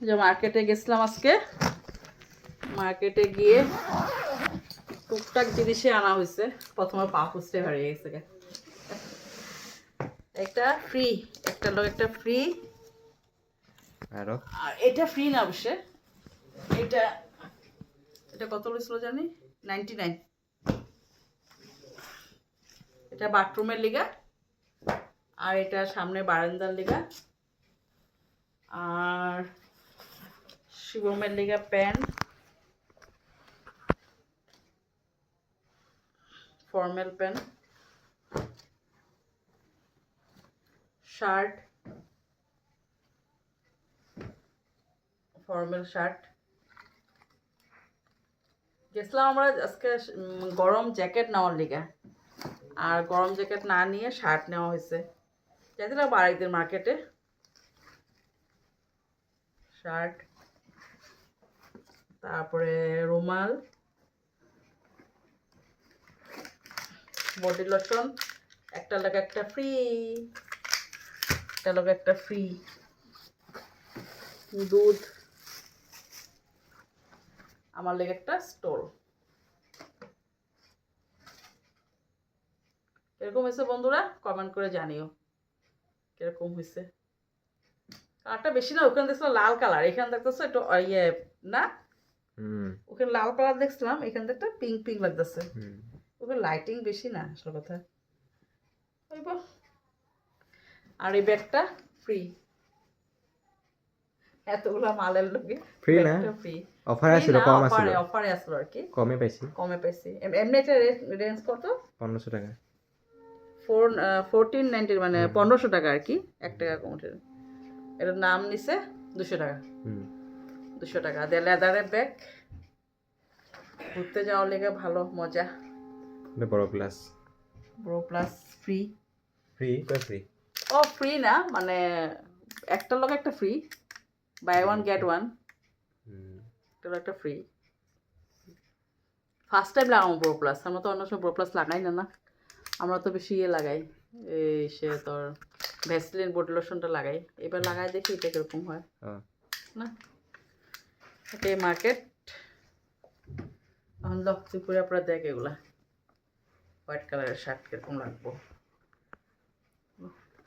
যে মার্কেটে গেছিলাম আজকে, মার্কেটে গিয়ে টুকটাক জিনিসে আনা হয়েছে। প্রথমে পা ফুসতে হারিয়ে গেছে, একটা ফ্রি, একটা লোক একটা ফ্রি, আর এটা ফ্রি না অবশ্য, এটা এটা কত লইছিল জানি, 99। এটা বাথরুমের লিগা, আর এটা সামনে বারান্দার লিগা, আর শিবমের লিগা pant, formal pant, shirt, formal shirt. গেছিলাম আমরা আজকে গরম জ্যাকেট নেওয়ার লিগা, আর গরম জ্যাকেট না নিয়ে শার্ট নেওয়া হয়েছে। যাইছিলাম বাড়িতে মার্কেটে, শার্ট, তারপরে রুমাল, বডি লোশন, একটা লাগে একটা ফ্রি, একটা লাগে একটা ফ্রি, দুধ, আমার লেগে একটা স্টোল। কিরকম হয়েছে বন্ধুরা কমেন্ট করে জানিও কিরকম হয়েছে। কালারটা বেশি না, ওখানে দেখছিলাম লাল কালার, এখানে দেখতেছো একটু ইয়ে না, ওখানে লাল কালার দেখছিলাম, এখানে একটা পিঙ্ক পিঙ্ক লাগতেছে। ওখানে লাইটিং বেশি না আসল কথা। আর এই ব্যাগটা ফ্রি, এতগুলা মালের লোকে ফ্রি না, ফ্রি অফারে ছিল, কম ছিল, অফারে আসলো আর কি, কমে পাইছি। এমনি এটা রেঞ্জ কত? 1500 টাকা, 1490, মানে 1500 টাকা আর কি, 1 টাকা কম উঠে। এটার নাম নিছে 200 টাকা, 200 টাকা দিয়ে লেদারের ব্যাগ। ঘুরতে যাওয়ার লেগে ভালো মজা। বড় plus, bro plus free, free ও ফ্রি না, মানে একটা লোক একটা free, buy one get one, একটা লোক একটা ফ্রি। ফার্স্ট টাইম লাগাবো ব্রো প্লাস, আমরা তো অন্য সময় ব্রো প্লাস লাগাই না, আমরা তো বেশি ইয়ে লাগাই, এই সে তোর ভ্যাসলিন বডি লোশনটা লাগাই, এবার লাগাই দেখি এটা কিরকম হয় না। এটাই মার্কেট। এখন লক্ষ্মীপুরে আপনারা দেখ এগুলা হোয়াইট কালারের শার্ট কিরকম লাগবো।